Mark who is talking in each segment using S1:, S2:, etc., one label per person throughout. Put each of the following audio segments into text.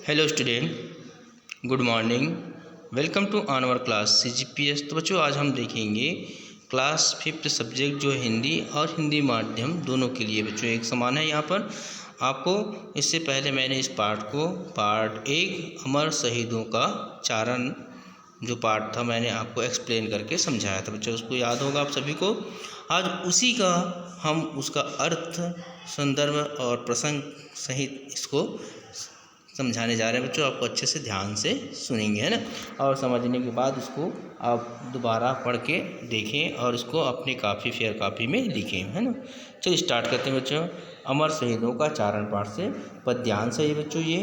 S1: Hello student, good morning. Welcome to on our class CGPS। तो बच्चों आज हम देखेंगे क्लास 5th सब्जेक्ट जो हिंदी और हिंदी माध्यम दोनों के लिए बच्चों एक समान है। यहाँ पर आपको इससे पहले मैंने इस पार्ट 1 अमर शहीदों का चारण जो पार्ट था मैंने आपको एक्सप्लेन करके समझाया था बच्चों, उसको याद होगा आप सभी को। आज उसी का हम उसका अर्थ, संदर्भ और प्रसंग सहित इसको समझाने जा रहे हैं बच्चों। आपको अच्छे से ध्यान से सुनेंगे, है ना, और समझने के बाद उसको आप दोबारा पढ़ के देखें और उसको अपने फेयर कापी में लिखें, है ना। चलिए स्टार्ट करते हैं बच्चों। अमर शहीदों का चारण पाठ से पद ध्यान से ये बच्चों। ये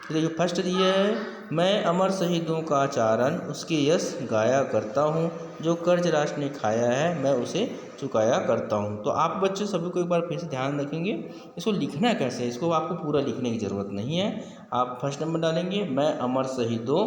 S1: देखिए फर्स्ट दिया है, मैं अमर शहीदों का चारण उसके यश गाया करता हूँ, जो कर्ज राष्ट्र ने खाया है मैं उसे चुकाया करता हूँ। तो आप बच्चों सभी को एक बार फिर से ध्यान रखेंगे, इसको लिखना कैसे है, इसको आपको पूरा लिखने की ज़रूरत नहीं है। आप फर्स्ट नंबर डालेंगे, मैं अमर शहीदों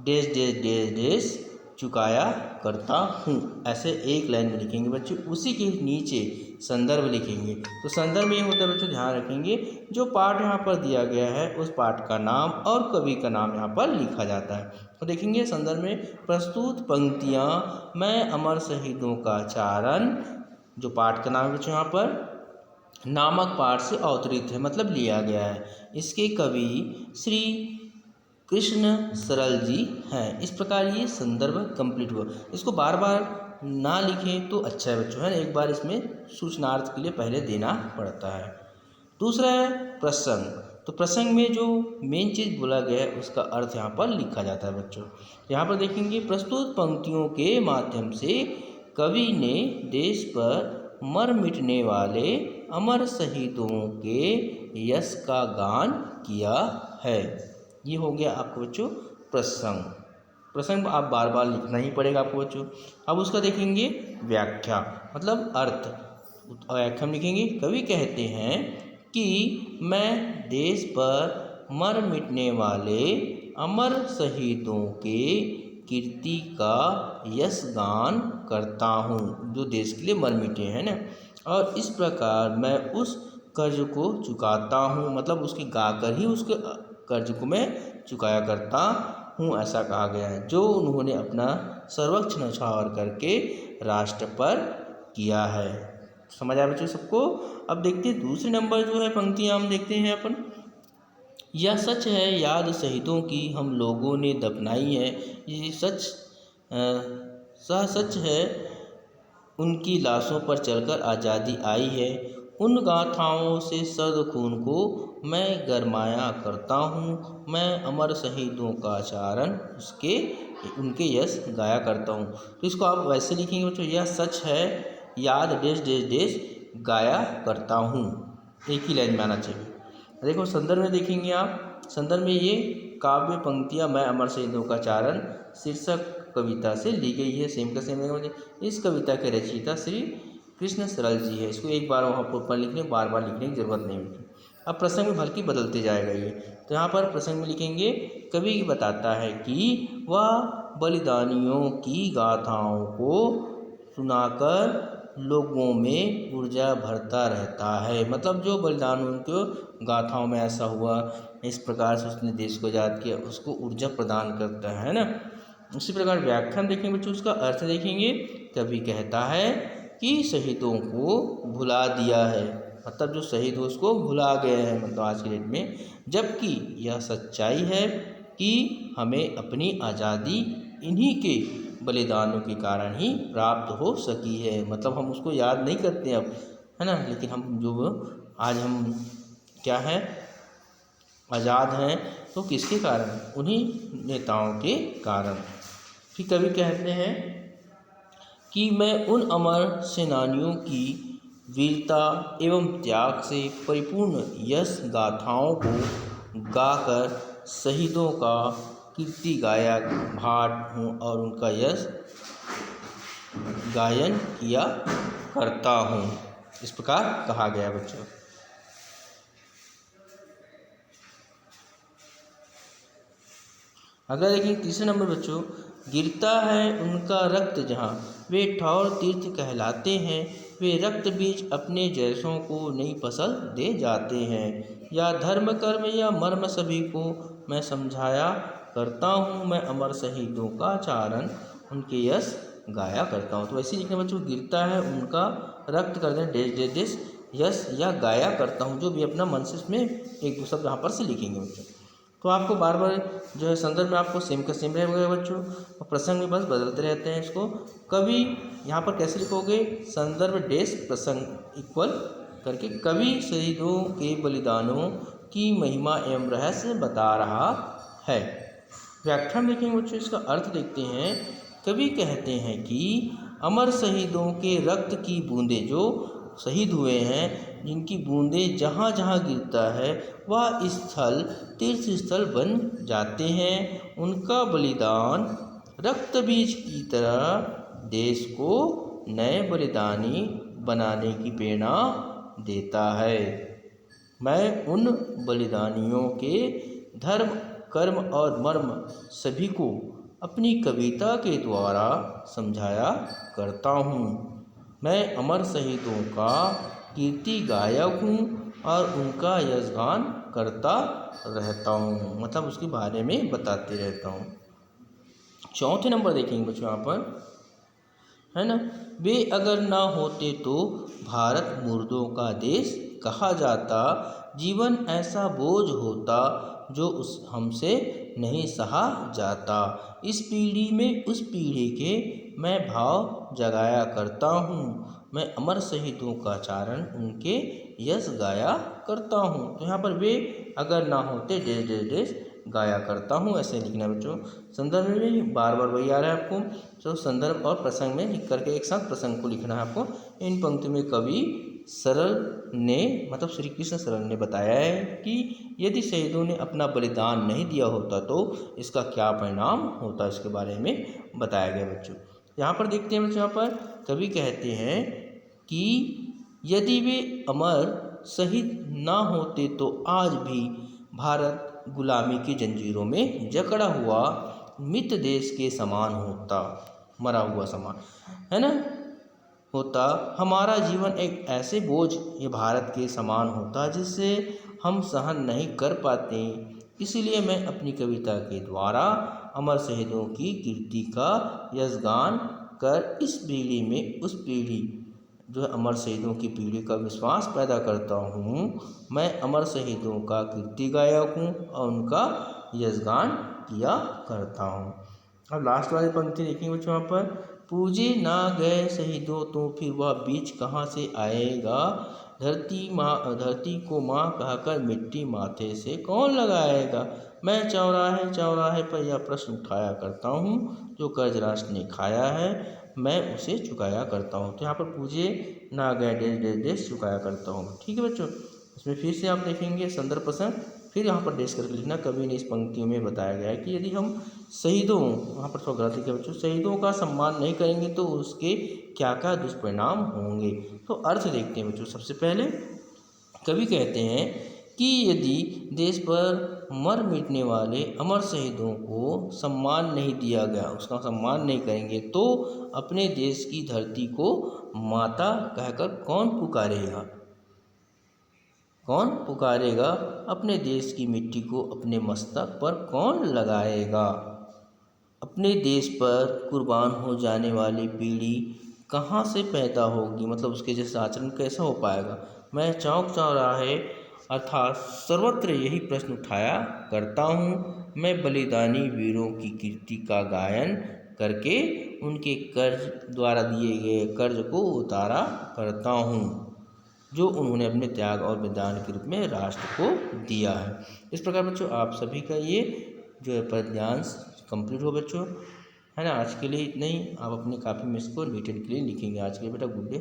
S1: डेज डेज डेज डेज चुकाया करता हूँ, ऐसे एक लाइन में लिखेंगे बच्चों। उसी के नीचे संदर्भ लिखेंगे। तो संदर्भ में ये होता है बच्चों, ध्यान रखेंगे जो पाठ यहाँ पर दिया गया है उस पाठ का नाम और कवि का नाम यहाँ पर लिखा जाता है। तो देखेंगे संदर्भ में प्रस्तुत पंक्तियाँ मैं अमर शहीदों का चारण, जो पाठ का नाम है बच्चों यहाँ पर नामक पाठ से अवतरित है, मतलब लिया गया है। इसके कवि श्री कृष्ण सरल जी हैं। इस प्रकार ये संदर्भ कंप्लीट हुआ। इसको बार बार ना लिखें तो अच्छा है बच्चों, है ना, एक बार इसमें सूचनार्थ के लिए पहले देना पड़ता है। दूसरा है प्रसंग। तो प्रसंग में जो मेन चीज़ बोला गया है उसका अर्थ यहाँ पर लिखा जाता है बच्चों। यहाँ पर देखेंगे प्रस्तुत पंक्तियों के माध्यम से कवि ने देश पर मर मिटने वाले अमर शहीदों के यश का गान किया है। ये हो गया आपको बच्चों प्रसंग। प्रसंग आप बार बार लिखना ही पड़ेगा आपको बच्चों। अब उसका देखेंगे व्याख्या, मतलब अर्थ। व्याख्या में लिखेंगे, कवि कहते हैं कि मैं देश पर मर मिटने वाले अमर शहीदों के कीर्ति का यश गान करता हूँ, जो देश के लिए मर मिटे हैं ना, और इस प्रकार मैं उस कर्ज को चुकाता हूँ, मतलब उसके गाकर ही उसके कर्ज को मैं चुकाया करता हूँ, ऐसा कहा गया है, जो उन्होंने अपना सर्वोच्च न्यौछावर करके राष्ट्र पर किया है। समझ आया बच्चों सबको। अब देखते हैं दूसरे नंबर जो है पंक्तियाँ हम देखते हैं अपन। यह सच है याद शहीदों की हम लोगों ने दफनाई है, ये सच है उनकी लाशों पर चलकर आज़ादी आई है। उन गाथाओं से सर्द खून को मैं गरमाया करता हूँ, मैं अमर शहीदों का चारण उनके यश गाया करता हूँ। तो इसको आप वैसे लिखेंगे बच्चों, यह सच है याद डेश डेश डेश गाया करता हूँ, एक ही लाइन में आना चाहिए। देखो संदर्भ में देखेंगे आप, संदर्भ में ये काव्य पंक्तियाँ मैं अमर शहीदों का चारण शीर्षक कविता से ली गई है। सेम का सेम है। इस कविता के रचयिता श्री कृष्ण सरल जी है। इसको एक बार वहाँ पर लिखने, बार बार लिखने की जरूरत नहीं होती। अब प्रसंग में बल्कि बदलते जाएगा ये। तो यहाँ पर प्रसंग में लिखेंगे, कवि बताता है कि वह बलिदानियों की गाथाओं को सुनाकर लोगों में ऊर्जा भरता रहता है, मतलब जो बलिदान उनके गाथाओं में ऐसा हुआ, इस प्रकार से उसने देश को आज़ाद किया, उसको ऊर्जा प्रदान करता है ना। उसी प्रकार व्याख्यान देखेंगे बच्चों, उसका अर्थ देखेंगे। कवि कहता है कि शहीदों को भुला दिया है, मतलब जो शहीद हो उसको भुला गए हैं, मतलब आज की डेट में, जबकि यह सच्चाई है कि हमें अपनी आज़ादी इन्हीं के बलिदानों के कारण ही प्राप्त हो सकी है। मतलब हम उसको याद नहीं करते अब, है ना, लेकिन हम जो आज हम क्या है आज़ाद हैं तो किसके कारण, उन्हीं नेताओं के कारण। फिर कवि कहते हैं कि मैं उन अमर सेनानियों की वीरता एवं त्याग से परिपूर्ण यश गाथाओं को गाकर शहीदों का कीर्ति गाया भाट हूँ और उनका यश गायन किया करता हूँ, इस प्रकार कहा गया बच्चों। अगला देखिए तीसरे नंबर बच्चों, गिरता है उनका रक्त जहाँ वे ठौर तीर्थ कहलाते हैं, वे रक्त बीज अपने जैसों को नई फसल दे जाते हैं, या धर्म कर्म या मर्म सभी को मैं समझाया करता हूँ, मैं अमर शहीदों का चारण उनके यश गाया करता हूँ। तो ऐसे लिखने बच्चों, गिरता है उनका रक्त कर दें डेश डेश डेश यश या गाया करता हूँ, जो भी अपना मन से इसमें एक दो शब्द यहाँ पर से लिखेंगे बच्चों। तो आपको बार बार जो है संदर्भ में आपको सेम का सेम रहेगा बच्चों, और प्रसंग में बस बदलते रहते हैं इसको। कवि यहाँ पर कैसे लिखोगे, संदर्भ डेश प्रसंग इक्वल करके कवि शहीदों के बलिदानों की महिमा एवं रहस्य बता रहा है। व्याख्यान देखेंगे बच्चों, इसका अर्थ देखते हैं। कवि कहते हैं कि अमर शहीदों के रक्त की बूंदें, जो शहीद हुए हैं जिनकी बूंदें जहाँ जहाँ गिरता है वह स्थल तीर्थ स्थल बन जाते हैं। उनका बलिदान रक्त बीज की तरह देश को नए बलिदानी बनाने की प्रेरणा देता है। मैं उन बलिदानियों के धर्म कर्म और मर्म सभी को अपनी कविता के द्वारा समझाया करता हूँ। मैं अमर शहीदों का कीर्ति गायक हूँ और उनका यशगान करता रहता हूँ, मतलब उसके बारे में बताते रहता हूँ। चौथे नंबर देखेंगे बच्चों यहाँ पर, है ना, वे अगर ना होते तो भारत मुर्दों का देश कहा जाता, जीवन ऐसा बोझ होता जो उस हमसे नहीं सहा जाता। इस पीढ़ी में उस पीढ़ी के मैं भाव जगाया करता हूँ। मैं अमर शहीदों का चारण उनके यश गाया करता हूँ। तो यहाँ पर वे अगर ना होते डेश डेश डेश गाया करता हूँ, ऐसे लिखना है बच्चों। संदर्भ में भी बार बार वही आ रहा है आपको, तो संदर्भ और प्रसंग में लिख करके एक साथ प्रसंग को लिखना है आपको। इन पंक्ति में कवि सरल ने, मतलब श्री कृष्ण सरल ने बताया है कि यदि शहीदों ने अपना बलिदान नहीं दिया होता तो इसका क्या परिणाम होता, इसके बारे में बताया गया बच्चों। यहाँ पर देखते हैं बच्चों, यहाँ पर कवि कहते हैं कि यदि वे अमर शहीद ना होते तो आज भी भारत गुलामी की जंजीरों में जकड़ा हुआ मित्र देश के समान होता, मरा हुआ समान, है ना, होता। हमारा जीवन एक ऐसे बोझ ये भारत के समान होता जिससे हम सहन नहीं कर पाते। इसलिए मैं अपनी कविता के द्वारा अमर शहीदों की कीर्ति का यशगान कर इस पीढ़ी में उस पीढ़ी जो है अमर शहीदों की पीढ़ी का विश्वास पैदा करता हूँ। मैं अमर शहीदों का कीर्ति गायक हूँ और उनका यशगान किया करता हूँ। अब लास्ट वाली पंक्ति देखेंगे बच्चों, यहाँ पर पूजे ना गए शहीदों तो फिर वह बीज कहाँ से आएगा, धरती को माँ कहकर मिट्टी माथे से कौन लगाएगा। मैं चौराहे चौराहे पर यह प्रश्न उठाया करता हूँ, जो कर्ज राष्ट्र ने खाया है मैं उसे चुकाया करता हूँ। तो यहाँ पर पूजे ना गए डेश डेश डेश चुकाया करता हूँ। ठीक है बच्चों, इसमें फिर से आप देखेंगे संदर्भ प्रसंग, फिर यहाँ पर डेश करके लिखना। कवि ने इस पंक्तियों में बताया गया है कि यदि हम शहीदों, वहाँ पर थोड़ा गलत लिखा बच्चों, शहीदों का सम्मान नहीं करेंगे तो उसके क्या क्या दुष्परिणाम होंगे। तो अर्थ देखते हैं बच्चों। सबसे पहले कवि कहते हैं कि यदि देश पर मर मिटने वाले अमर शहीदों को सम्मान नहीं दिया गया, उसका सम्मान नहीं करेंगे तो अपने देश की धरती को माता कहकर कौन पुकारेगा, कौन पुकारेगा, अपने देश की मिट्टी को अपने मस्तक पर कौन लगाएगा। अपने देश पर कुर्बान हो जाने वाली पीढ़ी कहाँ से पैदा होगी, मतलब उसके जैसा आचरण कैसा हो पाएगा। मैं चौक चौराहे अर्थात सर्वत्र यही प्रश्न उठाया करता हूँ। मैं बलिदानी वीरों की कीर्ति का गायन करके उनके कर्ज द्वारा दिए गए कर्ज को उतारा करता हूँ, जो उन्होंने अपने त्याग और बलिदान के रूप में राष्ट्र को दिया है। इस प्रकार बच्चों आप सभी का ये जो है पद्यांश कंप्लीट हो बच्चों, है ना। आज के लिए इतना ही। आप अपनी कॉपी में इसको नीट एंड क्लीन लिखेंगे। आज के लिए बेटा गुड डे।